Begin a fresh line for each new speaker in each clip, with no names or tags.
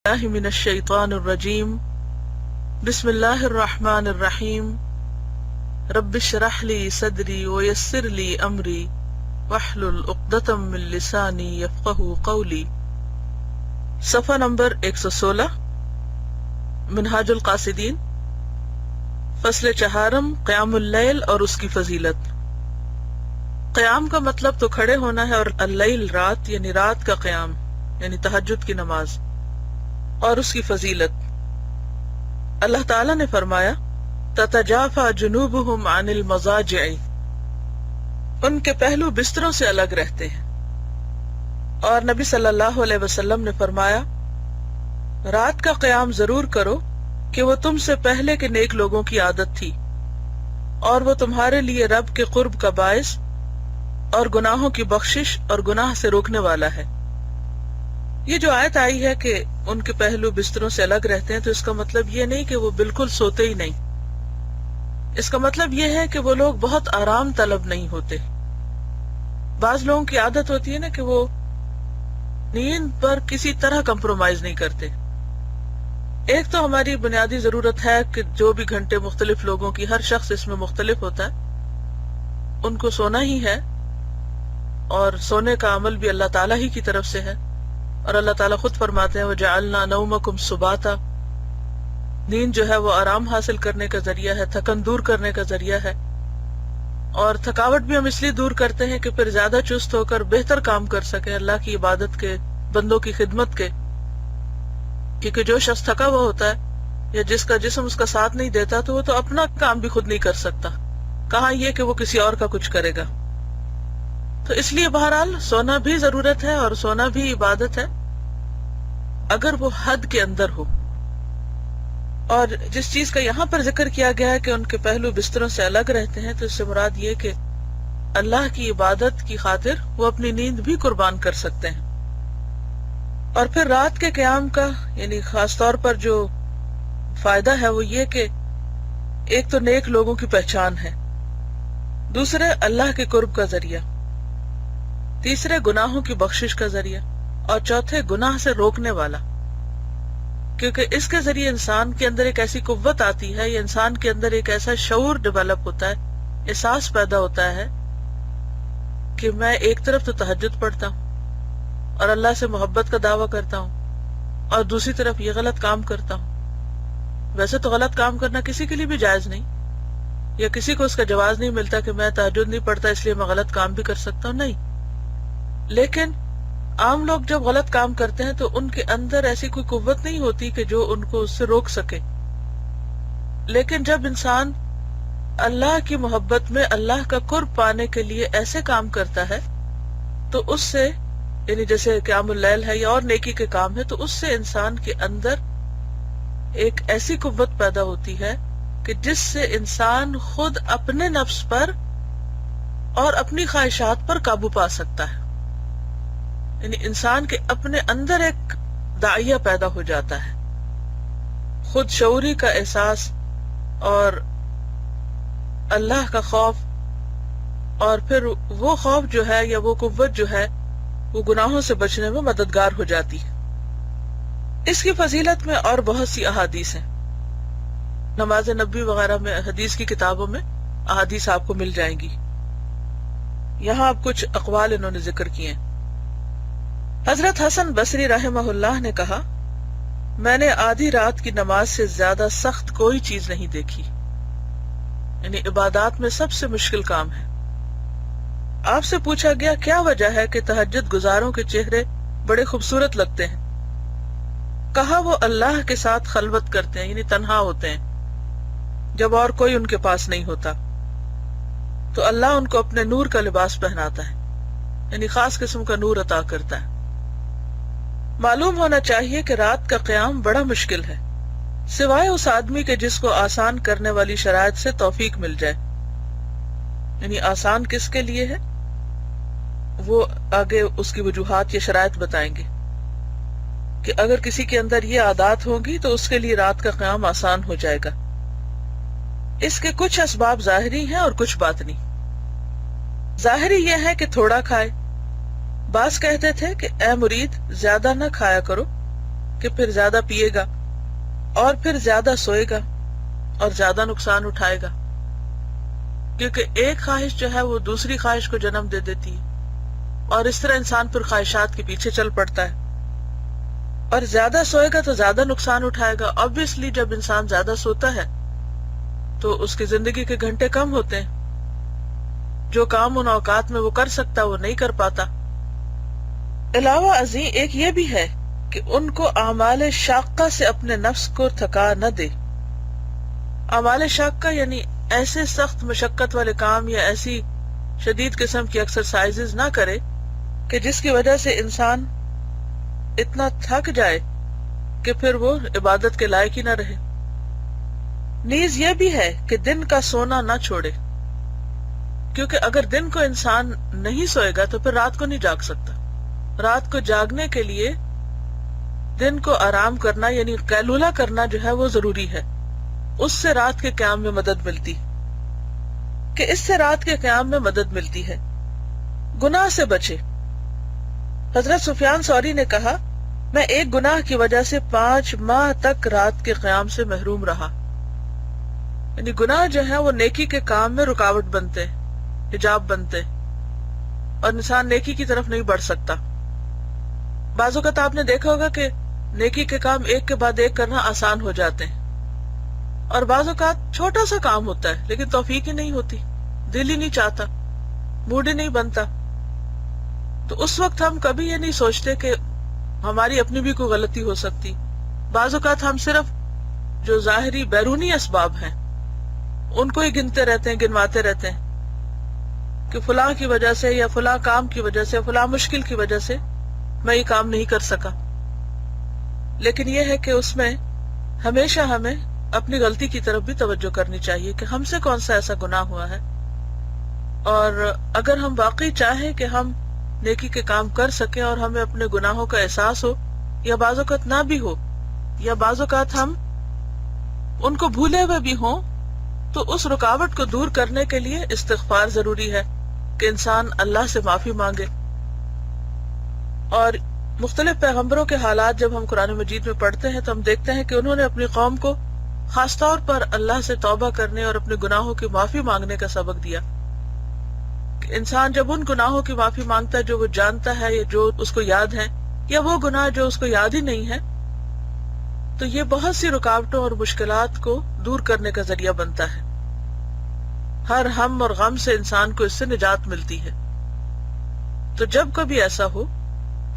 باللہ من الشیطان الرجیم بسم اللہ الرحمن الرحیم رب اشرح لی صدری ویسر لی امری واحلل عقدۃ من لسانی یفقہوا قولی۔ صفحہ نمبر 116، منہاج القاصدین، فصل چہارم، قیام اللیل اور اس کی فضیلت۔ قیام کا مطلب تو کھڑے ہونا ہے، اور اللیل رات یعنی رات کا قیام یعنی تہجد کی نماز، اور اس کی فضیلت۔ اللہ تعالیٰ نے فرمایا تتجافی جنوبہم عن المضاجع، ان کے پہلو بستروں سے الگ رہتے ہیں۔ اور نبی صلی اللہ علیہ وسلم نے فرمایا رات کا قیام ضرور کرو کہ وہ تم سے پہلے کے نیک لوگوں کی عادت تھی، اور وہ تمہارے لیے رب کے قرب کا باعث اور گناہوں کی بخشش اور گناہ سے روکنے والا ہے۔ یہ جو آیت آئی ہے کہ ان کے پہلو بستروں سے الگ رہتے ہیں، تو اس کا مطلب یہ نہیں کہ وہ بالکل سوتے ہی نہیں، اس کا مطلب یہ ہے کہ وہ لوگ بہت آرام طلب نہیں ہوتے۔ بعض لوگوں کی عادت ہوتی ہے نا کہ وہ نیند پر کسی طرح کمپرومائز نہیں کرتے۔ ایک تو ہماری بنیادی ضرورت ہے کہ جو بھی گھنٹے مختلف لوگوں کی، ہر شخص اس میں مختلف ہوتا ہے، ان کو سونا ہی ہے، اور سونے کا عمل بھی اللہ تعالیٰ ہی کی طرف سے ہے، اور اللہ تعالیٰ خود فرماتے ہیں وَجَعَلْنَا نَوْمَكُمْ سُبَاتًا، نیند جو ہے وہ آرام حاصل کرنے کا ذریعہ ہے، تھکن دور کرنے کا ذریعہ ہے، اور تھکاوٹ بھی ہم اس لیے دور کرتے ہیں کہ پھر زیادہ چست ہو کر بہتر کام کر سکیں اللہ کی عبادت کے، بندوں کی خدمت کے۔ کیونکہ جو شخص تھکا ہوا ہوتا ہے یا جس کا جسم اس کا ساتھ نہیں دیتا، تو وہ تو اپنا کام بھی خود نہیں کر سکتا، کہاں یہ کہ وہ کسی اور کا کچھ کرے گا۔ تو اس لیے بہرحال سونا بھی ضرورت ہے، اور سونا بھی عبادت ہے اگر وہ حد کے اندر ہو۔ اور جس چیز کا یہاں پر ذکر کیا گیا ہے کہ ان کے پہلو بستروں سے الگ رہتے ہیں، تو اس سے مراد یہ کہ اللہ کی عبادت کی خاطر وہ اپنی نیند بھی قربان کر سکتے ہیں۔ اور پھر رات کے قیام کا یعنی خاص طور پر جو فائدہ ہے وہ یہ کہ ایک تو نیک لوگوں کی پہچان ہے، دوسرے اللہ کے قرب کا ذریعہ، تیسرے گناہوں کی بخشش کا ذریعہ، اور چوتھے گناہ سے روکنے والا۔ کیونکہ اس کے ذریعے انسان کے اندر ایک ایسی قوت آتی ہے، یا انسان کے اندر ایک ایسا شعور ڈیولپ ہوتا ہے، احساس پیدا ہوتا ہے کہ میں ایک طرف تو تہجد پڑھتا ہوں اور اللہ سے محبت کا دعویٰ کرتا ہوں، اور دوسری طرف یہ غلط کام کرتا ہوں۔ ویسے تو غلط کام کرنا کسی کے لیے بھی جائز نہیں، یا کسی کو اس کا جواز نہیں ملتا کہ میں تہجد نہیں پڑھتا اس لیے میں غلط کام بھی کر سکتا ہوں، نہیں۔ لیکن عام لوگ جب غلط کام کرتے ہیں تو ان کے اندر ایسی کوئی قوت نہیں ہوتی کہ جو ان کو اس سے روک سکے۔ لیکن جب انسان اللہ کی محبت میں اللہ کا قرب پانے کے لیے ایسے کام کرتا ہے، تو اس سے یعنی جیسے قیام اللیل ہے یا اور نیکی کے کام ہے، تو اس سے انسان کے اندر ایک ایسی قوت پیدا ہوتی ہے کہ جس سے انسان خود اپنے نفس پر اور اپنی خواہشات پر قابو پا سکتا ہے۔ یعنی انسان کے اپنے اندر ایک داعیہ پیدا ہو جاتا ہے، خود شعوری کا احساس اور اللہ کا خوف، اور پھر وہ خوف جو ہے یا وہ قوت جو ہے وہ گناہوں سے بچنے میں مددگار ہو جاتی ہے۔ اس کی فضیلت میں اور بہت سی احادیث ہیں، نماز نبی وغیرہ میں، حدیث کی کتابوں میں احادیث آپ کو مل جائیں گی۔ یہاں اب کچھ اقوال انہوں نے ذکر کیے ہیں۔ حضرت حسن بصری رحمہ اللہ نے کہا میں نے آدھی رات کی نماز سے زیادہ سخت کوئی چیز نہیں دیکھی، یعنی عبادات میں سب سے مشکل کام ہے۔ آپ سے پوچھا گیا کیا وجہ ہے کہ تہجد گزاروں کے چہرے بڑے خوبصورت لگتے ہیں؟ کہا وہ اللہ کے ساتھ خلوت کرتے ہیں، یعنی تنہا ہوتے ہیں جب اور کوئی ان کے پاس نہیں ہوتا، تو اللہ ان کو اپنے نور کا لباس پہناتا ہے، یعنی خاص قسم کا نور عطا کرتا ہے۔ معلوم ہونا چاہیے کہ رات کا قیام بڑا مشکل ہے، سوائے اس آدمی کے جس کو آسان کرنے والی شرائط سے توفیق مل جائے۔ یعنی آسان کس کے لیے ہے وہ آگے اس کی وجوہات یا شرائط بتائیں گے، کہ اگر کسی کے اندر یہ عادات ہوں گی تو اس کے لیے رات کا قیام آسان ہو جائے گا۔ اس کے کچھ اسباب ظاہری ہیں اور کچھ باطنی۔ ظاہری یہ ہے کہ تھوڑا کھائے، بعض کہتے تھے کہ اے مرید زیادہ نہ کھایا کرو کہ پھر زیادہ پیے گا اور پھر زیادہ سوئے گا اور زیادہ نقصان اٹھائے گا، کیونکہ ایک خواہش جو ہے وہ دوسری خواہش کو جنم دے دیتی ہے، اور اس طرح انسان پھر خواہشات کے پیچھے چل پڑتا ہے، اور زیادہ سوئے گا تو زیادہ نقصان اٹھائے گا۔ obviously جب انسان زیادہ سوتا ہے تو اس کی زندگی کے گھنٹے کم ہوتے ہیں، جو کام ان اوقات میں وہ کر سکتا وہ نہیں کر پاتا۔ علاوہ ازیں ایک یہ بھی ہے کہ ان کو اعمال شاقہ سے اپنے نفس کو تھکا نہ دے۔ اعمال شاقہ یعنی ایسے سخت مشقت والے کام یا ایسی شدید قسم کی ایکسرسائزز نہ کرے کہ جس کی وجہ سے انسان اتنا تھک جائے کہ پھر وہ عبادت کے لائق ہی نہ رہے۔ نیز یہ بھی ہے کہ دن کا سونا نہ چھوڑے، کیونکہ اگر دن کو انسان نہیں سوئے گا تو پھر رات کو نہیں جاگ سکتا۔ رات کو جاگنے کے لیے دن کو آرام کرنا یعنی قیلولہ کرنا جو ہے وہ ضروری ہے، اس سے رات کے قیام میں مدد ملتی ہے۔ گناہ سے بچے۔ حضرت سفیان ثوری نے کہا، میں ایک گناہ کی وجہ سے 5 ماہ تک رات کے قیام سے محروم رہا۔ یعنی گناہ جو ہے وہ نیکی کے کام میں رکاوٹ بنتے، حجاب بنتے، اور انسان نیکی کی طرف نہیں بڑھ سکتا۔ بعض اوقات آپ نے دیکھا ہوگا کہ نیکی کے کام ایک کے بعد ایک کرنا آسان ہو جاتے ہیں، اور بعض اوقات چھوٹا سا کام ہوتا ہے لیکن توفیق ہی نہیں ہوتی، دل ہی نہیں چاہتا، موڈ ہی نہیں بنتا۔ تو اس وقت ہم کبھی یہ نہیں سوچتے کہ ہماری اپنی بھی کوئی غلطی ہو سکتی۔ بعض اوقات ہم صرف جو ظاہری بیرونی اسباب ہیں ان کو ہی گنواتے رہتے ہیں کہ فلاں کی وجہ سے یا فلاں کام کی وجہ سے فلاں مشکل کی وجہ سے میں یہ کام نہیں کر سکا۔ لیکن یہ ہے کہ اس میں ہمیشہ ہمیں اپنی غلطی کی طرف بھی توجہ کرنی چاہیے کہ ہم سے کون سا ایسا گناہ ہوا ہے، اور اگر ہم واقعی چاہیں کہ ہم نیکی کے کام کر سکیں اور ہمیں اپنے گناہوں کا احساس ہو، یا بعض اوقات نہ بھی ہو، یا بعض اوقات ہم ان کو بھولے ہوئے بھی ہوں، تو اس رکاوٹ کو دور کرنے کے لیے استغفار ضروری ہے کہ انسان اللہ سے معافی مانگے۔ اور مختلف پیغمبروں کے حالات جب ہم قرآن مجید میں پڑھتے ہیں تو ہم دیکھتے ہیں کہ انہوں نے اپنی قوم کو خاص طور پر اللہ سے توبہ کرنے اور اپنے گناہوں کی معافی مانگنے کا سبق دیا۔ کہ انسان جب ان گناہوں کی معافی مانگتا ہے جو وہ جانتا ہے یا جو اس کو یاد ہے، یا وہ گناہ جو اس کو یاد ہی نہیں ہے، تو یہ بہت سی رکاوٹوں اور مشکلات کو دور کرنے کا ذریعہ بنتا ہے۔ ہر ہم اور غم سے انسان کو اس سے نجات ملتی ہے۔ تو جب کبھی ایسا ہو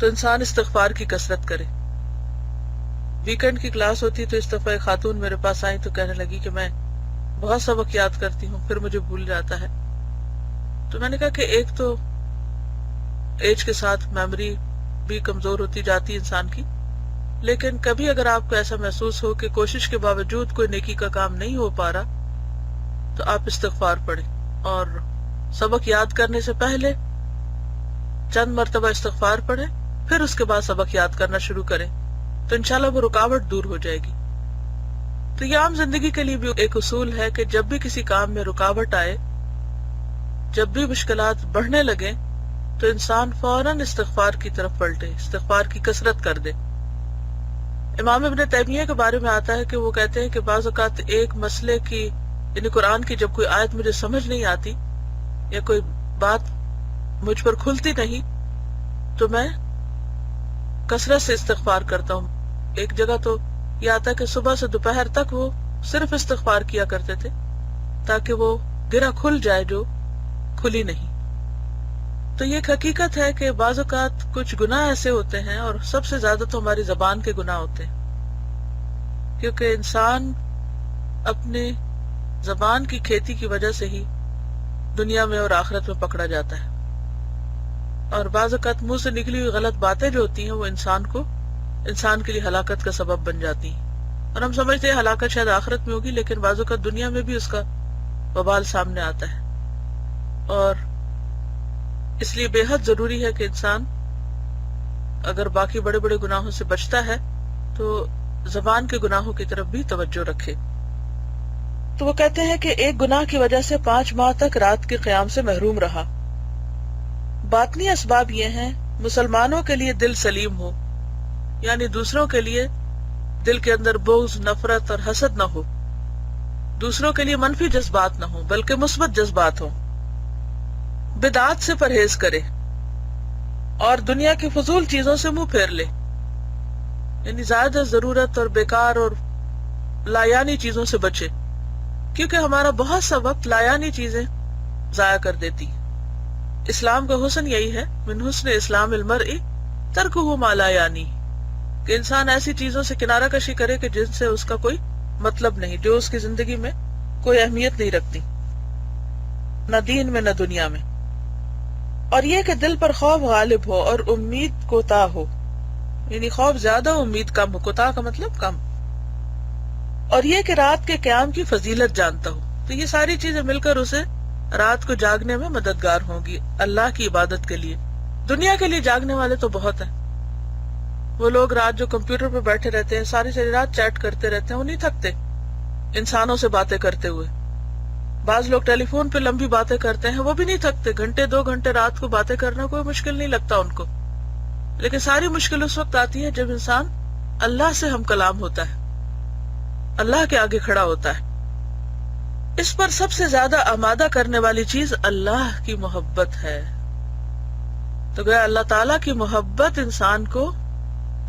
تو انسان استغفار کی کثرت کرے۔ ویکنڈ کی کلاس ہوتی تو اس دفعہ ایک خاتون میرے پاس آئی تو کہنے لگی کہ میں بہت سبق یاد کرتی ہوں پھر مجھے بھول جاتا ہے۔ تو میں نے کہا کہ ایک تو ایج کے ساتھ میموری بھی کمزور ہوتی جاتی انسان کی، لیکن کبھی اگر آپ کو ایسا محسوس ہو کہ کوشش کے باوجود کوئی نیکی کا کام نہیں ہو پا رہا تو آپ استغفار پڑھیں، اور سبق یاد کرنے سے پہلے چند مرتبہ استغفار پڑھیں، پھر اس کے بعد سبق یاد کرنا شروع کریں، تو انشاءاللہ وہ رکاوٹ دور ہو جائے گی۔ تو یہ عام زندگی کے لیے بھی ایک اصول ہے کہ جب بھی کسی کام میں رکاوٹ آئے، جب بھی مشکلات بڑھنے لگے، تو انسان فوراً استغفار کی طرف پلٹے، استغفار کی کثرت کر دے۔ امام ابن تیمیہ کے بارے میں آتا ہے کہ وہ کہتے ہیں کہ بعض اوقات ایک مسئلے کی یعنی قرآن کی جب کوئی آیت مجھے سمجھ نہیں آتی یا کوئی بات مجھ پر کھلتی نہیں تو میں کثرت سے استغفار کرتا ہوں۔ ایک جگہ تو یہ آتا ہے کہ صبح سے دوپہر تک وہ صرف استغفار کیا کرتے تھے تاکہ وہ گرہ کھل جائے جو کھلی نہیں۔ تو یہ ایک حقیقت ہے کہ بعض اوقات کچھ گناہ ایسے ہوتے ہیں، اور سب سے زیادہ تو ہماری زبان کے گناہ ہوتے ہیں، کیونکہ انسان اپنی زبان کی کھیتی کی وجہ سے ہی دنیا میں اور آخرت میں پکڑا جاتا ہے۔ اور بعض اوقات منہ سے نکلی ہوئی غلط باتیں جو ہوتی ہیں وہ انسان کے لیے ہلاکت کا سبب بن جاتی ہیں، اور ہم سمجھتے ہیں ہلاکت شاید آخرت میں ہوگی، لیکن بعض اوقات دنیا میں بھی اس کا وبال سامنے آتا ہے۔ اور اس لیے بے حد ضروری ہے کہ انسان اگر باقی بڑے بڑے گناہوں سے بچتا ہے تو زبان کے گناہوں کی طرف بھی توجہ رکھے۔ تو وہ کہتے ہیں کہ ایک گناہ کی وجہ سے 5 ماہ تک رات کے قیام سے محروم رہا۔ باطنی اسباب یہ ہیں: مسلمانوں کے لیے دل سلیم ہو، یعنی دوسروں کے لیے دل کے اندر بغض، نفرت اور حسد نہ ہو، دوسروں کے لیے منفی جذبات نہ ہو بلکہ مثبت جذبات ہوں، بدعات سے پرہیز کرے اور دنیا کی فضول چیزوں سے منہ پھیر لے، یعنی زیادہ ضرورت اور بیکار اور لایانی چیزوں سے بچے، کیونکہ ہمارا بہت سا وقت لایانی چیزیں ضائع کر دیتی ہیں۔ اسلام کا حسن یہی ہے، من حسن اسلام المرء ترکہ ما لا یعنی، کہ انسان ایسی چیزوں سے کنارہ کشی کرے کہ جن سے اس کا کوئی مطلب نہیں، جو اس کی زندگی میں کوئی اہمیت نہیں رکھتی، نہ دین میں نہ دنیا میں۔ اور یہ کہ دل پر خوف غالب ہو اور امید کوتاہ ہو، یعنی خوف زیادہ امید کم ہو، کوتاہ کا مطلب کم۔ اور یہ کہ رات کے قیام کی فضیلت جانتا ہو، تو یہ ساری چیزیں مل کر اسے رات کو جاگنے میں مددگار ہوں گی اللہ کی عبادت کے لیے۔ دنیا کے لیے جاگنے والے تو بہت ہیں، وہ لوگ رات جو کمپیوٹر پہ بیٹھے رہتے ہیں، ساری رات چیٹ کرتے رہتے ہیں، وہ نہیں تھکتے انسانوں سے باتیں کرتے ہوئے۔ بعض لوگ ٹیلی فون پہ لمبی باتیں کرتے ہیں، وہ بھی نہیں تھکتے، گھنٹے 2 گھنٹے رات کو باتیں کرنا کوئی مشکل نہیں لگتا ان کو۔ لیکن ساری مشکل اس وقت آتی ہے جب انسان اللہ سے ہم کلام ہوتا ہے، اللہ کے آگے کھڑا ہوتا ہے۔ اس پر سب سے زیادہ آمادہ کرنے والی چیز اللہ کی محبت ہے۔ تو گویا اللہ تعالیٰ کی محبت انسان کو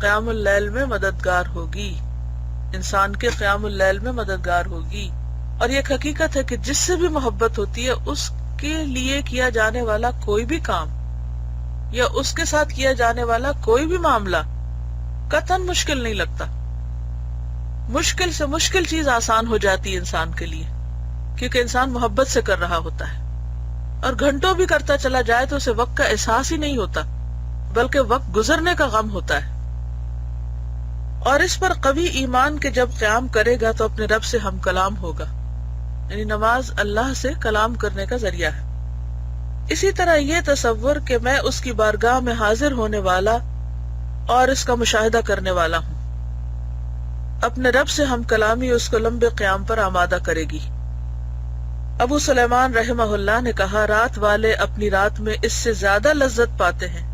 قیام اللیل میں مددگار ہوگی، انسان کے قیام اللیل میں مددگار ہوگی۔ اور یہ ایک حقیقت ہے کہ جس سے بھی محبت ہوتی ہے اس کے لیے کیا جانے والا کوئی بھی کام یا اس کے ساتھ کیا جانے والا کوئی بھی معاملہ قطعاً مشکل نہیں لگتا۔ مشکل سے مشکل چیز آسان ہو جاتی ہے انسان کے لیے، کیونکہ انسان محبت سے کر رہا ہوتا ہے، اور گھنٹوں بھی کرتا چلا جائے تو اسے وقت کا احساس ہی نہیں ہوتا، بلکہ وقت گزرنے کا غم ہوتا ہے۔ اور اس پر قوی ایمان کے جب قیام کرے گا تو اپنے رب سے ہم کلام ہوگا، یعنی نماز اللہ سے کلام کرنے کا ذریعہ ہے۔ اسی طرح یہ تصور کہ میں اس کی بارگاہ میں حاضر ہونے والا اور اس کا مشاہدہ کرنے والا ہوں، اپنے رب سے ہم کلامی اس کو لمبے قیام پر آمادہ کرے گی۔ ابو سلیمان رحمہ اللہ نے کہا، رات والے اپنی رات میں اس سے زیادہ لذت پاتے ہیں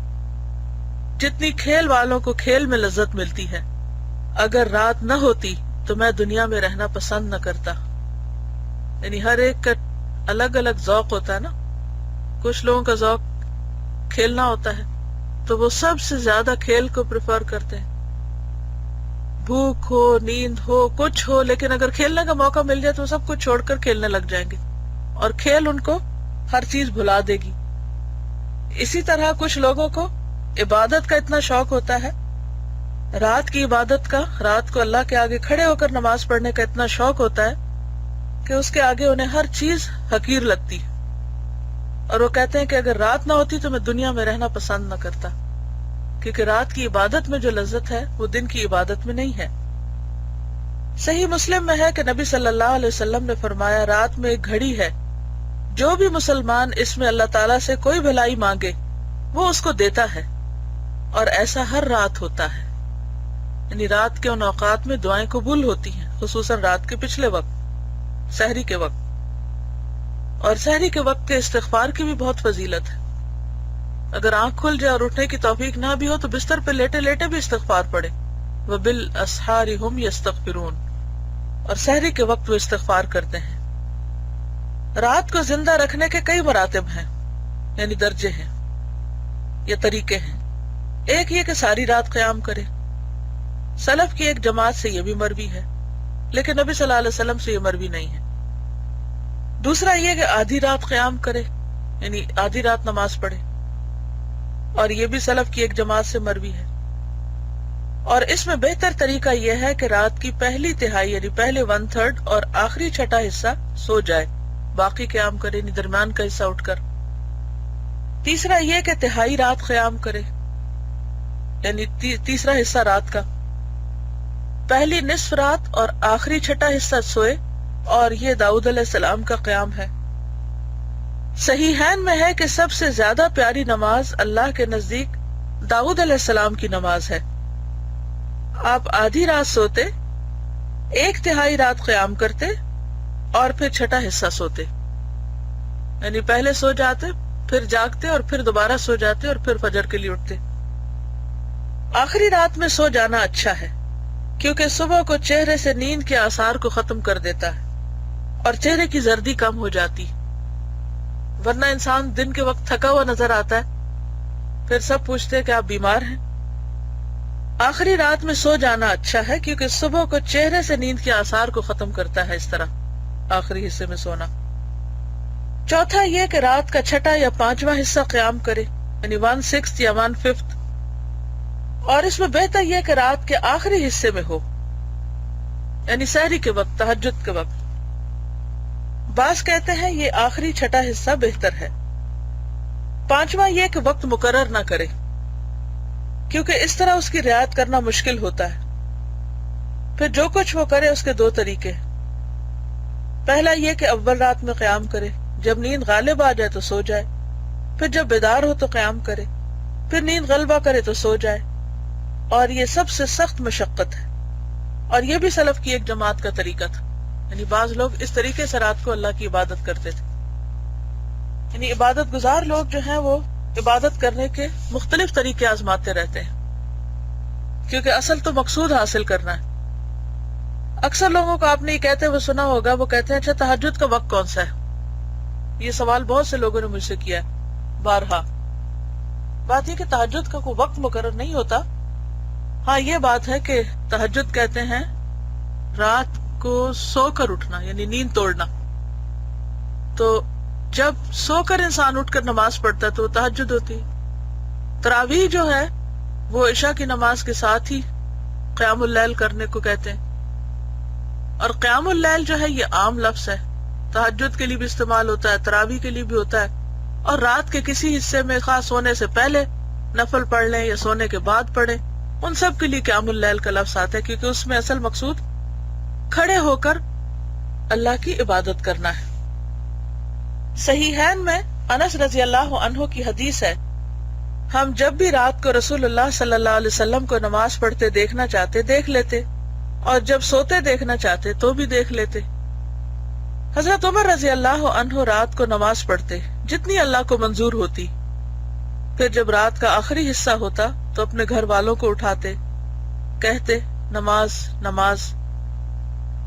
جتنی کھیل والوں کو کھیل میں لذت ملتی ہے۔ اگر رات نہ ہوتی تو میں دنیا میں رہنا پسند نہ کرتا۔ یعنی ہر ایک کا الگ الگ ذوق ہوتا ہے نا، کچھ لوگوں کا ذوق کھیلنا ہوتا ہے تو وہ سب سے زیادہ کھیل کو پریفر کرتے ہیں، بھوک ہو، نیند ہو، کچھ ہو، لیکن اگر کھیلنے کا موقع مل جائے تو وہ سب کچھ چھوڑ کر کھیلنے لگ جائیں گے، اور کھیل ان کو ہر چیز بھلا دے گی۔ اسی طرح کچھ لوگوں کو عبادت کا اتنا شوق ہوتا ہے، رات کی عبادت کا، رات کو اللہ کے آگے کھڑے ہو کر نماز پڑھنے کا اتنا شوق ہوتا ہے کہ اس کے آگے انہیں ہر چیز حقیر لگتی ہے، اور وہ کہتے ہیں کہ اگر رات نہ ہوتی تو میں دنیا میں رہنا پسند نہ کرتا، کیونکہ رات کی عبادت میں جو لذت ہے وہ دن کی عبادت میں نہیں ہے۔ صحیح مسلم میں ہے کہ نبی صلی اللہ علیہ وسلم نے فرمایا، رات میں ایک گھڑی ہے، جو بھی مسلمان اس میں اللہ تعالیٰ سے کوئی بھلائی مانگے وہ اس کو دیتا ہے، اور ایسا ہر رات ہوتا ہے۔ یعنی رات کے ان اوقات میں دعائیں قبول ہوتی ہیں، خصوصاً رات کے پچھلے وقت، سحری کے وقت۔ اور سحری کے وقت کے استغفار کی بھی بہت فضیلت ہے۔ اگر آنکھ کھل جائے اور اٹھنے کی توفیق نہ بھی ہو تو بستر پہ لیٹے لیٹے بھی استغفار پڑھے، وَبِالْأَسْحَارِ هُمْ يَسْتَغْفِرُونَ، اور سحری کے وقت وہ استغفار کرتے ہیں۔ رات کو زندہ رکھنے کے کئی مراتب ہیں، یعنی درجے ہیں یا طریقے ہیں۔ ایک یہ کہ ساری رات قیام کرے، سلف کی ایک جماعت سے یہ بھی مروی ہے، لیکن نبی صلی اللہ علیہ وسلم سے یہ مروی نہیں ہے۔ دوسرا یہ کہ آدھی رات قیام کرے، یعنی آدھی رات نماز پڑھے، اور یہ بھی سلف کی ایک جماعت سے مروی ہے۔ اور اس میں بہتر طریقہ یہ ہے کہ رات کی پہلی تہائی یعنی پہلے 1/3 اور آخری چھٹا حصہ سو جائے، باقی قیام کرے، یعنی درمیان کا حصہ اٹھ کر۔ تیسرا یہ کہ تہائی رات قیام کرے، یعنی تیسرا حصہ رات کا، پہلی نصف رات اور آخری چھٹا حصہ سوئے، اور یہ داؤد علیہ السلام کا قیام ہے۔ صحیحین میں ہے کہ سب سے زیادہ پیاری نماز اللہ کے نزدیک داؤد علیہ السلام کی نماز ہے۔ آپ آدھی رات سوتے، ایک تہائی رات قیام کرتے، اور پھر چھٹا حصہ سوتے، یعنی پہلے سو جاتے، پھر جاگتے، اور پھر دوبارہ سو جاتے، اور پھر فجر کے لیے اٹھتے۔ آخری رات میں سو جانا اچھا ہے کیونکہ صبح کو چہرے سے نیند کے آثار کو ختم کر دیتا ہے اور چہرے کی زردی کم ہو جاتی، ورنہ انسان دن کے وقت تھکا ہوا نظر آتا ہے، پھر سب پوچھتے ہیں کہ آپ بیمار ہیں۔ آخری رات میں سو جانا اچھا ہے کیونکہ صبح کو چہرے سے نیند کے آثار کو ختم کرتا ہے، اس طرح آخری حصے میں سونا۔ چوتھا یہ کہ رات کا چھٹا یا پانچواں حصہ قیام کرے، یعنی 1/6 یا 1/5، اور اس میں بہتر یہ کہ رات کے آخری حصے میں ہو، یعنی سحری کے وقت، تہجد کے وقت۔ بعض کہتے ہیں یہ آخری چھٹا حصہ بہتر ہے۔ پانچواں یہ کہ وقت مقرر نہ کرے، کیونکہ اس طرح اس کی رعایت کرنا مشکل ہوتا ہے۔ پھر جو کچھ وہ کرے اس کے دو طریقے۔ پہلا یہ کہ اول رات میں قیام کرے، جب نیند غالب آ جائے تو سو جائے، پھر جب بیدار ہو تو قیام کرے، پھر نیند غلبہ کرے تو سو جائے، اور یہ سب سے سخت مشقت ہے، اور یہ بھی سلف کی ایک جماعت کا طریقہ تھا، یعنی بعض لوگ اس طریقے سے رات کو اللہ کی عبادت کرتے تھے۔ یعنی عبادت گزار لوگ جو ہیں وہ عبادت کرنے کے مختلف طریقے آزماتے رہتے ہیں، کیونکہ اصل تو مقصود حاصل کرنا ہے۔ اکثر لوگوں کو آپ نے یہ کہتے ہوئے سنا ہوگا، وہ کہتے ہیں اچھا تہجد کا وقت کون سا ہے؟ یہ سوال بہت سے لوگوں نے مجھ سے کیا ہے بارہا۔ بات یہ کہ تہجد کا کوئی وقت مقرر نہیں ہوتا۔ ہاں یہ بات ہے کہ تہجد کہتے ہیں رات کو سو کر اٹھنا، یعنی نیند توڑنا۔ تو جب سو کر انسان اٹھ کر نماز پڑھتا ہے تو وہ تہجد ہوتی۔ تراویح جو ہے وہ عشاء کی نماز کے ساتھ ہی قیام اللیل کرنے کو کہتے ہیں، اور قیام اللیل جو ہے یہ عام لفظ ہے، تہجد کے لیے بھی استعمال ہوتا ہے، تراویح کے لیے بھی ہوتا ہے، اور رات کے کسی حصے میں خاص سونے سے پہلے نفل پڑھ لیں یا سونے کے بعد پڑھیں، ان سب کے لیے قیام اللیل کا لفظ آتا ہے، کیونکہ اس میں اصل مقصود کھڑے ہو کر اللہ کی عبادت کرنا ہے۔ صحیحین میں انس رضی اللہ عنہ کی حدیث ہے، ہم جب بھی رات کو رسول اللہ صلی اللہ علیہ وسلم کو نماز پڑھتے دیکھنا چاہتے دیکھ لیتے، اور جب سوتے دیکھنا چاہتے تو بھی دیکھ لیتے۔ حضرت عمر رضی اللہ عنہ رات کو نماز پڑھتے جتنی اللہ کو منظور ہوتی، پھر جب رات کا آخری حصہ ہوتا تو اپنے گھر والوں کو اٹھاتے، کہتے نماز نماز،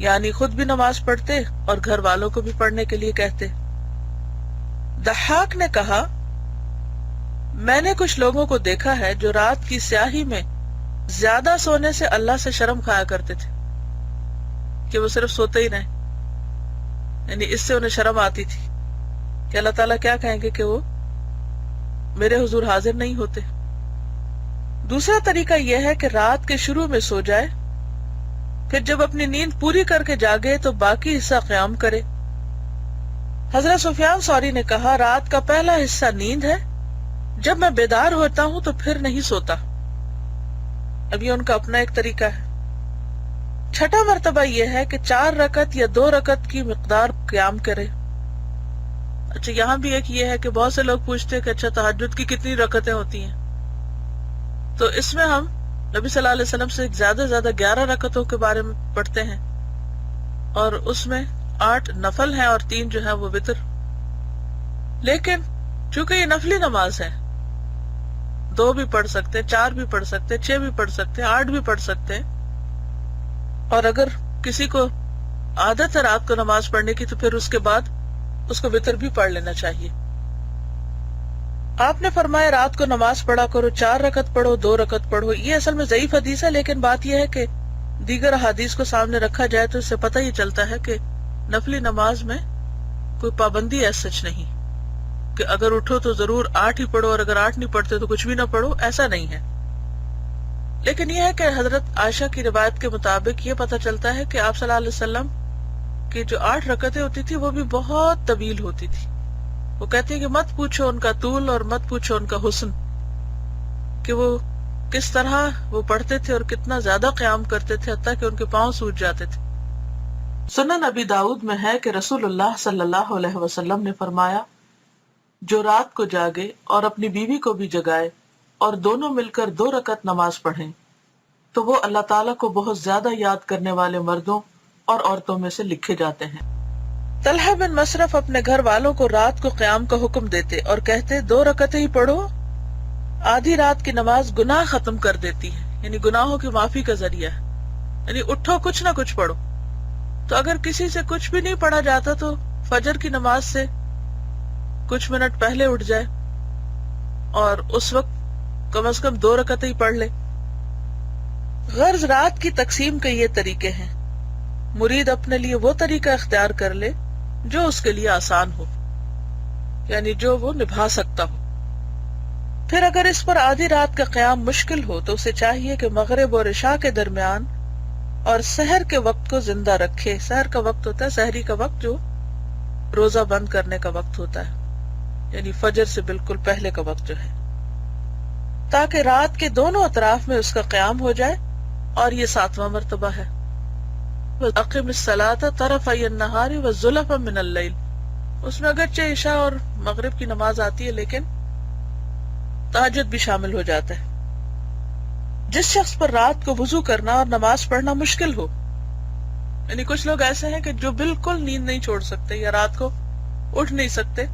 یعنی خود بھی نماز پڑھتے اور گھر والوں کو بھی پڑھنے کے لیے کہتے۔ ضحاک نے کہا، میں نے کچھ لوگوں کو دیکھا ہے جو رات کی سیاہی میں زیادہ سونے سے اللہ سے شرم کھایا کرتے تھے، کہ وہ صرف سوتے ہی رہیں، یعنی اس سے انہیں شرم آتی تھی کہ اللہ تعالیٰ کیا کہیں گے کہ وہ میرے حضور حاضر نہیں ہوتے۔ دوسرا طریقہ یہ ہے کہ رات کے شروع میں سو جائے، پھر جب اپنی نیند پوری کر کے جاگے تو باقی حصہ قیام کرے۔ حضرت سفیان ثوری نے کہا، رات کا پہلا حصہ نیند ہے، جب میں بیدار ہوتا ہوں تو پھر نہیں سوتا۔ اب یہ ان کا اپنا ایک طریقہ ہے۔ چھٹا مرتبہ یہ ہے کہ 4 رکعت یا 2 رکعت کی مقدار قیام کرے۔ اچھا یہاں بھی ایک یہ ہے کہ بہت سے لوگ پوچھتے ہیں کہ اچھا تہجد کی کتنی رکعتیں ہوتی ہیں؟ تو اس میں ہم نبی صلی اللہ علیہ وسلم سے زیادہ 11 رکعتوں کے بارے میں پڑھتے ہیں، اور اس میں 8 نفل ہیں اور 3 جو ہے وہ وتر۔ لیکن چونکہ یہ نفلی نماز ہے، 2 بھی پڑھ سکتے، 4 بھی پڑھ سکتے، 6 بھی پڑھ سکتے، 8 بھی پڑھ سکتے، اور اگر کسی کو عادت ہے رات کو نماز پڑھنے کی تو پھر اس کے بعد اس کو وتر بھی پڑھ لینا چاہیے۔ آپ نے فرمایا رات کو نماز پڑھا کرو، 4 رکعت پڑھو، 2 رکعت پڑھو۔ یہ اصل میں ضعیف حدیث ہے، لیکن بات یہ ہے کہ دیگر حدیث کو سامنے رکھا جائے تو اس سے پتہ یہ چلتا ہے کہ نفلی نماز میں کوئی پابندی ایس سچ نہیں کہ اگر اٹھو تو ضرور 8 ہی پڑھو، اور اگر 8 نہیں پڑھتے تو کچھ بھی نہ پڑھو، ایسا نہیں ہے۔ لیکن یہ ہے کہ حضرت عائشہ کی روایت کے مطابق یہ پتہ چلتا ہے کہ آپ صلی اللہ علیہ وسلم کی جو 8 رکعتیں ہوتی تھی وہ بھی بہت طویل ہوتی تھی۔ وہ کہتے ہیں کہ مت پوچھو ان کا طول اور مت پوچھو ان کا حسن، کہ وہ کس طرح وہ پڑھتے تھے اور کتنا زیادہ قیام کرتے تھے، حتیٰ کہ ان کے پاؤں سوج جاتے تھے۔ سنن ابی داؤد میں ہے کہ رسول اللہ صلی اللہ علیہ وسلم نے فرمایا، جو رات کو جاگے اور اپنی بیوی کو بھی جگائے اور دونوں مل کر 2 رکعت نماز پڑھیں تو وہ اللہ تعالیٰ کو بہت زیادہ یاد کرنے والے مردوں اور عورتوں میں سے لکھے جاتے ہیں۔ طلحہ بن مصرف اپنے گھر والوں کو رات کو قیام کا حکم دیتے اور کہتے 2 رکعتیں ہی پڑھو، آدھی رات کی نماز گناہ ختم کر دیتی ہے، یعنی گناہوں کی معافی کا ذریعہ ہے، یعنی اٹھو کچھ نہ کچھ پڑھو. تو اگر کسی سے کچھ بھی نہیں پڑھا جاتا تو فجر کی نماز سے کچھ منٹ پہلے اٹھ جائے اور اس وقت کم از کم 2 رکعتیں ہی پڑھ لے. غرض رات کی تقسیم کے یہ طریقے ہیں. مرید اپنے لیے وہ طریقہ اختیار کر لے جو اس کے لیے آسان ہو، یعنی جو وہ نبھا سکتا ہو. پھر اگر اس پر آدھی رات کا قیام مشکل ہو تو اسے چاہیے کہ مغرب اور عشاء کے درمیان اور سحر کے وقت کو زندہ رکھے. سحر کا وقت ہوتا ہے سحری کا وقت، جو روزہ بند کرنے کا وقت ہوتا ہے، یعنی فجر سے بالکل پہلے کا وقت جو ہے، تاکہ رات کے دونوں اطراف میں اس کا قیام ہو جائے. اور یہ 7واں مرتبہ ہے. اقم الصلاۃ طرفی النہار وزلفا من اللیل. اس میں اگرچہ عشاء اور مغرب کی نماز آتی ہے لیکن تہجد بھی شامل ہو جاتا ہے. جس شخص پر رات کو وضو کرنا اور نماز پڑھنا مشکل ہو، یعنی کچھ لوگ ایسے ہیں کہ جو بالکل نیند نہیں چھوڑ سکتے یا رات کو اٹھ نہیں سکتے،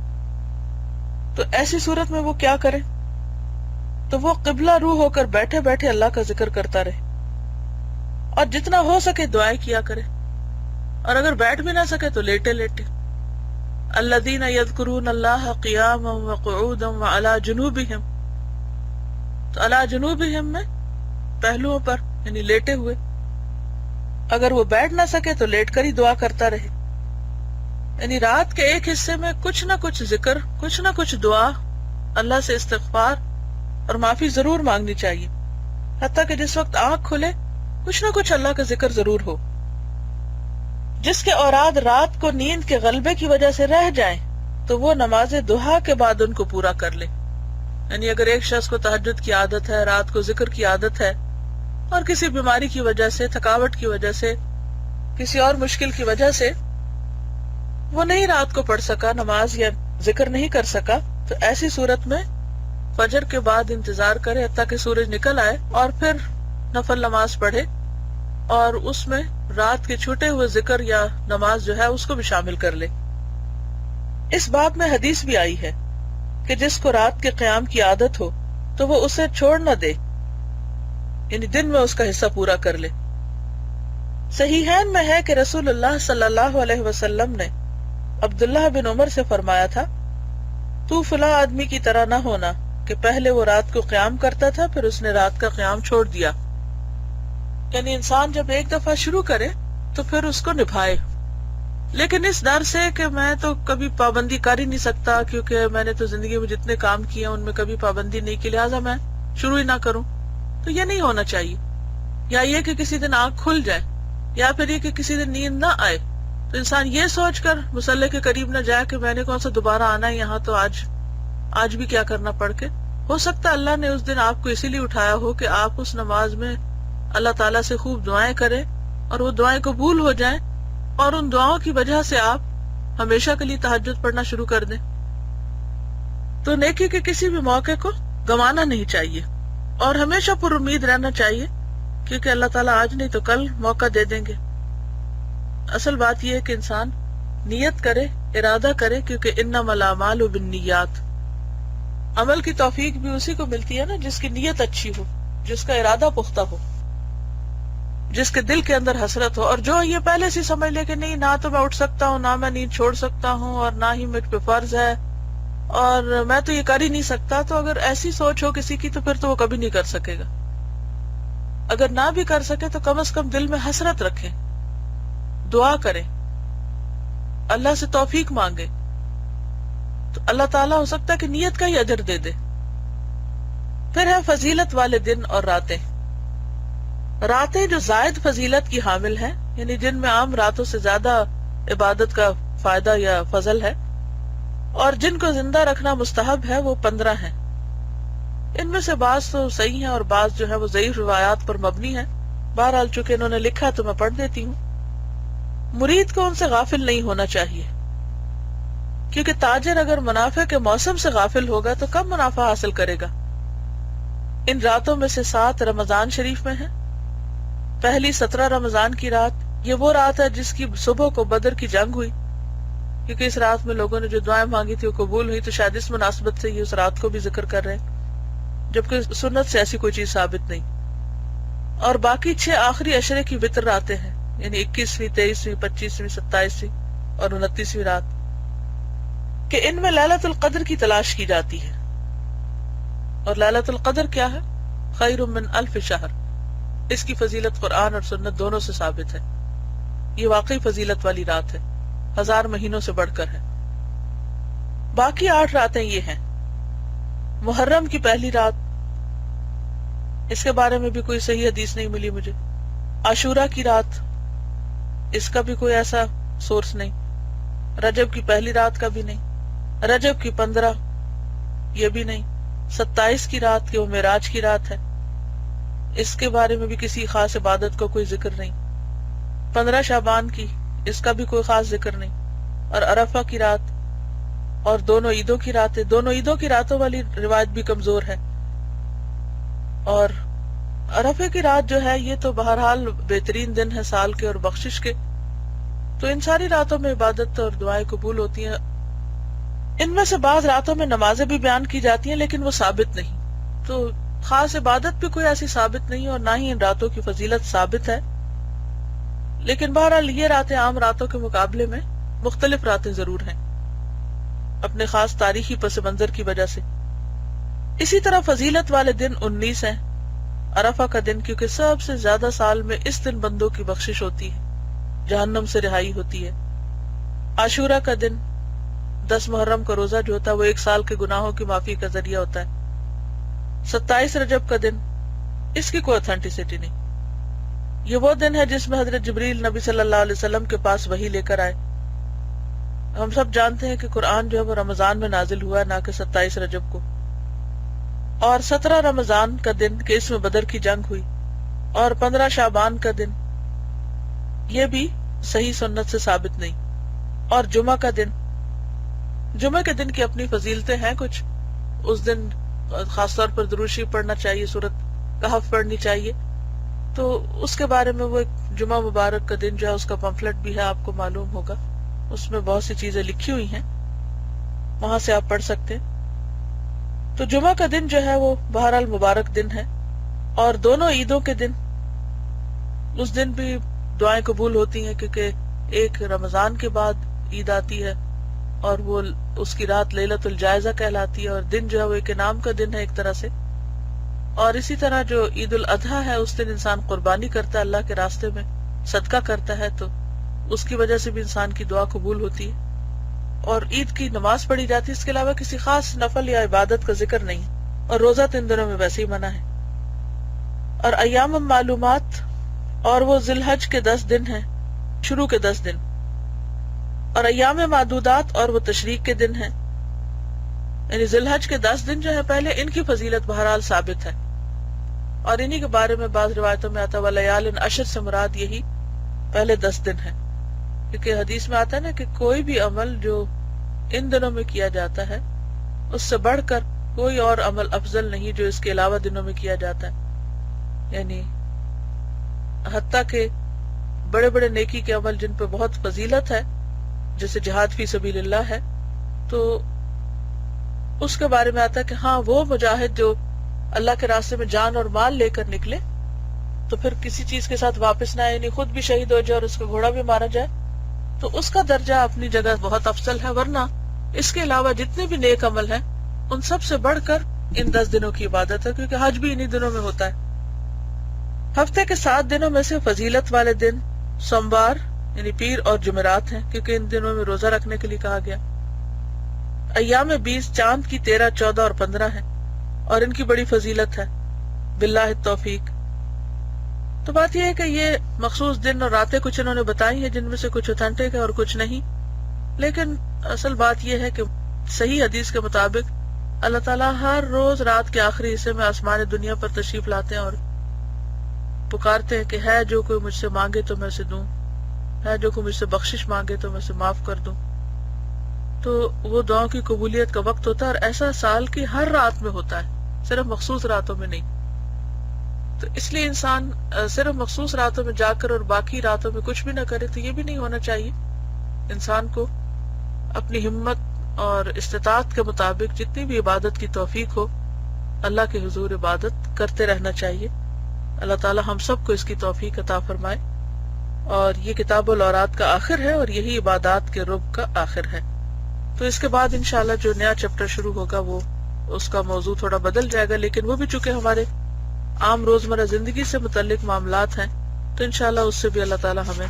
تو ایسی صورت میں وہ کیا کرے؟ تو وہ قبلہ رو ہو کر بیٹھے بیٹھے اللہ کا ذکر کرتا رہے اور جتنا ہو سکے دعائیں کیا کرے، اور اگر بیٹھ بھی نہ سکے تو لیٹے لیٹے. الذین یذکرون اللہ قیاما وقعودا وعلی جنوبہم. تو علی جنوبہم میں پہلوؤں پر، یعنی لیٹے ہوئے. اگر وہ بیٹھ نہ سکے تو لیٹ کر ہی دعا کرتا رہے. یعنی رات کے ایک حصے میں کچھ نہ کچھ ذکر، کچھ نہ کچھ دعا، اللہ سے استغفار اور معافی ضرور مانگنی چاہیے، حتیٰ کہ جس وقت آنکھ کھلے کچھ نہ کچھ اللہ کا ذکر ضرور ہو. جس کے اوراد رات کو نیند کے غلبے کی وجہ سے رہ جائیں تو وہ نماز ضحیٰ کے بعد ان کو پورا کر لے. یعنی اگر ایک شخص کو تہجد کی عادت ہے، رات کو ذکر کی عادت ہے، اور کسی بیماری کی وجہ سے، تھکاوٹ کی وجہ سے، کسی اور مشکل کی وجہ سے وہ نہیں رات کو پڑھ سکا نماز یا ذکر نہیں کر سکا، تو ایسی صورت میں فجر کے بعد انتظار کرے حتیٰ کہ سورج نکل آئے اور پھر نفل نماز پڑھے، اور اس میں رات کے چھوٹے ہوئے ذکر یا نماز جو ہے اس کو بھی شامل کر لے. اس باب میں حدیث بھی آئی ہے کہ جس کو رات کے قیام کی عادت ہو تو وہ اسے چھوڑ نہ دے، یعنی دن میں اس کا حصہ پورا کر لے. صحیحین میں ہے کہ رسول اللہ صلی اللہ علیہ وسلم نے عبداللہ بن عمر سے فرمایا تھا، تو فلاں آدمی کی طرح نہ ہونا کہ پہلے وہ رات کو قیام کرتا تھا پھر اس نے رات کا قیام چھوڑ دیا. یعنی انسان جب ایک دفعہ شروع کرے تو پھر اس کو نبھائے، لیکن اس ڈر سے کہ میں تو کبھی پابندی کر ہی نہیں سکتا کیونکہ میں نے تو زندگی میں جتنے کام کیے ان میں کبھی پابندی نہیں کی، لہٰذا میں شروع ہی نہ کروں. تو یہ نہیں ہونا چاہیے. یا یہ کہ کسی دن آنکھ کھل جائے، یا پھر یہ کہ کسی دن نیند نہ آئے تو انسان یہ سوچ کر مصلی کے قریب نہ جائے کہ میں نے کون سا دوبارہ آنا ہے یہاں، تو آج بھی کیا کرنا پڑ کے. ہو سکتا ہے اللہ نے اس دن آپ کو اسی لیے اٹھایا ہو کہ آپ اس نماز میں اللہ تعالیٰ سے خوب دعائیں کریں اور وہ دعائیں قبول ہو جائیں، اور ان دعاؤں کی وجہ سے آپ ہمیشہ کے لیے تہجد پڑھنا شروع کر دیں. تو نیکی کے کسی بھی موقع کو گنوانا نہیں چاہیے اور ہمیشہ پر امید رہنا چاہیے، کیونکہ اللہ تعالیٰ آج نہیں تو کل موقع دے دیں گے. اصل بات یہ ہے کہ انسان نیت کرے، ارادہ کرے، کیونکہ انما الاعمال بالنیات. عمل کی توفیق بھی اسی کو ملتی ہے نا جس کی نیت اچھی ہو، جس کا ارادہ پختہ ہو، جس کے دل کے اندر حسرت ہو. اور جو یہ پہلے سے سمجھ لے کہ نہیں، نہ تو میں اٹھ سکتا ہوں، نہ میں نیند چھوڑ سکتا ہوں، اور نہ ہی مجھ پہ فرض ہے، اور میں تو یہ کر ہی نہیں سکتا، تو اگر ایسی سوچ ہو کسی کی تو پھر تو وہ کبھی نہیں کر سکے گا. اگر نہ بھی کر سکے تو کم از کم دل میں حسرت رکھیں، دعا کریں، اللہ سے توفیق مانگے، تو اللہ تعالیٰ ہو سکتا ہے کہ نیت کا ہی اجر دے دے. پھر ہے فضیلت والے دن اور راتیں. راتیں جو زائد فضیلت کی حامل ہیں، یعنی جن میں عام راتوں سے زیادہ عبادت کا فائدہ یا فضل ہے، اور جن کو زندہ رکھنا مستحب ہے، وہ 15 ہیں. ان میں سے بعض تو صحیح ہیں اور بعض جو ہے وہ ضعیف روایات پر مبنی ہیں. بہرحال چونکہ انہوں نے لکھا تو میں پڑھ دیتی ہوں. مرید کو ان سے غافل نہیں ہونا چاہیے، کیونکہ تاجر اگر منافع کے موسم سے غافل ہوگا تو کم منافع حاصل کرے گا. ان راتوں میں سے 7 رمضان شریف میں ہیں. پہلی 17 رمضان کی رات، یہ وہ رات ہے جس کی صبح کو بدر کی جنگ ہوئی، کیونکہ اس رات میں لوگوں نے جو دعائیں مانگی تھی وہ قبول ہوئی، تو شاید اس مناسبت سے یہ اس رات کو بھی ذکر کر رہے ہیں. جبکہ سنت سے ایسی کوئی چیز ثابت نہیں. اور باقی 6 آخری عشرے کی وتر راتیں ہیں، یعنی 21ویں، 23ویں، 25ویں، 27ویں اور 29ویں رات، کہ ان میں لیلۃ القدر کی تلاش کی جاتی ہے. اور لیلۃ القدر کیا ہے؟ خیر من الف شہر. اس کی فضیلت قرآن اور سنت دونوں سے ثابت ہے. یہ واقعی فضیلت والی رات ہے، 1000 مہینوں سے بڑھ کر ہے. باقی 8 راتیں یہ ہیں: محرم کی پہلی رات، اس کے بارے میں بھی کوئی صحیح حدیث نہیں ملی مجھے. عاشورہ کی رات، اس کا بھی کوئی ایسا سورس نہیں. رجب کی پہلی رات کا بھی نہیں. رجب کی 15 یہ بھی نہیں. 27 کی رات کہ وہ معراج کی رات ہے، اس کے بارے میں بھی کسی خاص عبادت کا کوئی ذکر نہیں. 15 شعبان کی، اس کا بھی کوئی خاص ذکر نہیں. اور عرفہ کی رات اور دونوں عیدوں کی راتیں، دونوں عیدوں کی راتوں والی روایت بھی کمزور ہے. اور عرفے کی رات جو ہے یہ تو بہرحال بہترین دن ہے سال کے اور بخشش کے، تو ان ساری راتوں میں عبادت اور دعائیں قبول ہوتی ہیں. ان میں سے بعض راتوں میں نمازیں بھی بیان کی جاتی ہیں لیکن وہ ثابت نہیں، تو خاص عبادت بھی کوئی ایسی ثابت نہیں اور نہ ہی ان راتوں کی فضیلت ثابت ہے. لیکن بہرحال یہ راتیں عام راتوں کے مقابلے میں مختلف راتیں ضرور ہیں اپنے خاص تاریخی پس منظر کی وجہ سے. اسی طرح فضیلت والے دن 19 ہیں. عرفہ کا دن، کیونکہ سب سے زیادہ سال میں اس دن بندوں کی بخشش ہوتی ہے، جہنم سے رہائی ہوتی ہے. عاشورہ کا دن، 10 محرم کا روزہ جو ہوتا ہے وہ 1 سال کے گناہوں کی معافی کا ذریعہ ہوتا ہے. 27 رجب کا دن، اس کی کوئی اتھینٹسٹی نہیں. یہ وہ دن ہے جس میں حضرت جبریل نبی صلی اللہ علیہ وسلم کے پاس وحی لے کر آئے. ہم سب جانتے ہیں کہ قرآن جو ہے وہ رمضان میں نازل ہوا ہے، نہ کہ 27 رجب کو. اور 17 رمضان کا دن کہ اس میں بدر کی جنگ ہوئی. اور 15 شعبان کا دن، یہ بھی صحیح سنت سے ثابت نہیں. اور جمعہ کا دن، جمعہ کے دن کی اپنی فضیلتیں ہیں کچھ. اس دن خاص طور پر درود شریف پڑھنا چاہیے، سورۃ کہف پڑھنی چاہیے. تو اس کے بارے میں وہ ایک جمعہ مبارک کا دن جو ہے اس کا پمفلٹ بھی ہے، آپ کو معلوم ہوگا. اس میں بہت سی چیزیں لکھی ہوئی ہیں، وہاں سے آپ پڑھ سکتے ہیں. تو جمعہ کا دن جو ہے وہ بہرحال مبارک دن ہے. اور دونوں عیدوں کے دن، اس دن بھی دعائیں قبول ہوتی ہیں، کیونکہ ایک رمضان کے بعد عید آتی ہے اور وہ اس کی رات لیلۃ الجائزہ کہلاتی ہے، اور دن جو ہے وہ ایک انعام کا دن ہے ایک طرح سے. اور اسی طرح جو عید الاضحیٰ ہے اس دن انسان قربانی کرتا ہے، اللہ کے راستے میں صدقہ کرتا ہے، تو اس کی وجہ سے بھی انسان کی دعا قبول ہوتی ہے. اور عید کی نماز پڑھی جاتی ہے، اس کے علاوہ کسی خاص نفل یا عبادت کا ذکر نہیں. اور روزہ تو ان دنوں میں ویسے ہی منع ہے. اور ایام معلومات، اور وہ ذی الحج کے 10 دن ہیں، شروع کے 10 دن. اور ایام معدودات، اور وہ تشریق کے دن ہیں، یعنی ذی الحج کے 10 دن جو ہے پہلے، ان کی فضیلت بہرحال ثابت ہے. اور انہی کے بارے میں بعض روایتوں میں آتا ہے وَلَيَالٍ عَشْرٍ سے مراد یہی پہلے 10 دن ہے، کیونکہ حدیث میں آتا ہے نا کہ کوئی بھی عمل جو ان دنوں میں کیا جاتا ہے اس سے بڑھ کر کوئی اور عمل افضل نہیں جو اس کے علاوہ دنوں میں کیا جاتا ہے. یعنی حتیٰ کہ بڑے بڑے نیکی کے عمل جن پہ بہت فضیلت ہے، جیسے جہاد فی سبیل اللہ ہے، تو اس کے بارے میں آتا ہے کہ ہاں وہ مجاہد جو اللہ کے راستے میں جان اور مال لے کر نکلے تو پھر کسی چیز کے ساتھ واپس نہ آئے، یعنی خود بھی شہید ہو جائے اور اس کا گھوڑا بھی مارا جائے، تو اس کا درجہ اپنی جگہ بہت افضل ہے. ورنہ اس کے علاوہ جتنے بھی نیک عمل ہیں ان سب سے بڑھ کر ان 10 دنوں کی عبادت ہے، کیونکہ حج بھی انہی دنوں میں ہوتا ہے. ہفتے کے 7 دنوں میں سے فضیلت والے دن سوموار یعنی پیر اور جمعرات ہیں، کیونکہ ان دنوں میں روزہ رکھنے کے لیے کہا گیا. ایام 20 چاند کی 13، 14 اور 15 ہیں، اور ان کی بڑی فضیلت ہے باللہ التوفیق. تو بات یہ ہے کہ یہ مخصوص دن اور راتیں کچھ انہوں نے بتائی ہیں جن میں سے کچھ اوتھینٹک ہے اور کچھ نہیں. لیکن اصل بات یہ ہے کہ صحیح حدیث کے مطابق اللہ تعالیٰ ہر روز رات کے آخری حصے میں آسمان دنیا پر تشریف لاتے ہیں اور پکارتے ہیں کہ ہے جو کوئی مجھ سے مانگے تو میں اسے دوں، ہے جو کوئی مجھ سے بخشش مانگے تو میں اسے معاف کر دوں. تو وہ دعاؤں کی قبولیت کا وقت ہوتا ہے، اور ایسا سال کی ہر رات میں ہوتا ہے، صرف مخصوص راتوں میں نہیں. تو اس لیے انسان صرف مخصوص راتوں میں جا کر اور باقی راتوں میں کچھ بھی نہ کرے تو یہ بھی نہیں ہونا چاہیے. انسان کو اپنی ہمت اور استطاعت کے مطابق جتنی بھی عبادت کی توفیق ہو اللہ کے حضور عبادت کرتے رہنا چاہیے. اللہ تعالی ہم سب کو اس کی توفیق عطا فرمائے. اور یہ کتاب الاوراد کا آخر ہے اور یہی عبادات کے رب کا آخر ہے. تو اس کے بعد انشاءاللہ جو نیا چیپٹر شروع ہوگا وہ اس کا موضوع تھوڑا بدل جائے گا، لیکن وہ بھی چونکہ ہمارے عام روزمرہ زندگی سے متعلق معاملات ہیں تو انشاءاللہ اس سے بھی اللہ تعالی ہمیں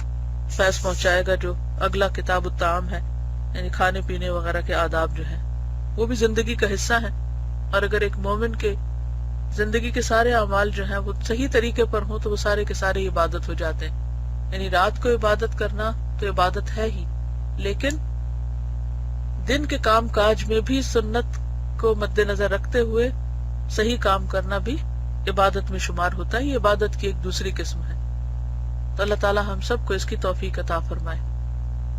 فیض پہنچائے گا. جو اگلا کتاب الطعام ہے، یعنی کھانے پینے وغیرہ کے آداب جو ہیں وہ بھی زندگی کا حصہ ہیں. اور اگر ایک مومن کے زندگی کے سارے اعمال جو ہیں وہ صحیح طریقے پر ہوں تو وہ سارے کے سارے عبادت ہو جاتے ہیں. یعنی رات کو عبادت کرنا تو عبادت ہے ہی، لیکن دن کے کام کاج میں بھی سنت کو مد نظر رکھتے ہوئے صحیح کام کرنا بھی عبادت میں شمار ہوتا ہے. یہ عبادت کی ایک دوسری قسم ہے. تو اللہ تعالی ہم سب کو اس کی توفیق عطا فرمائے.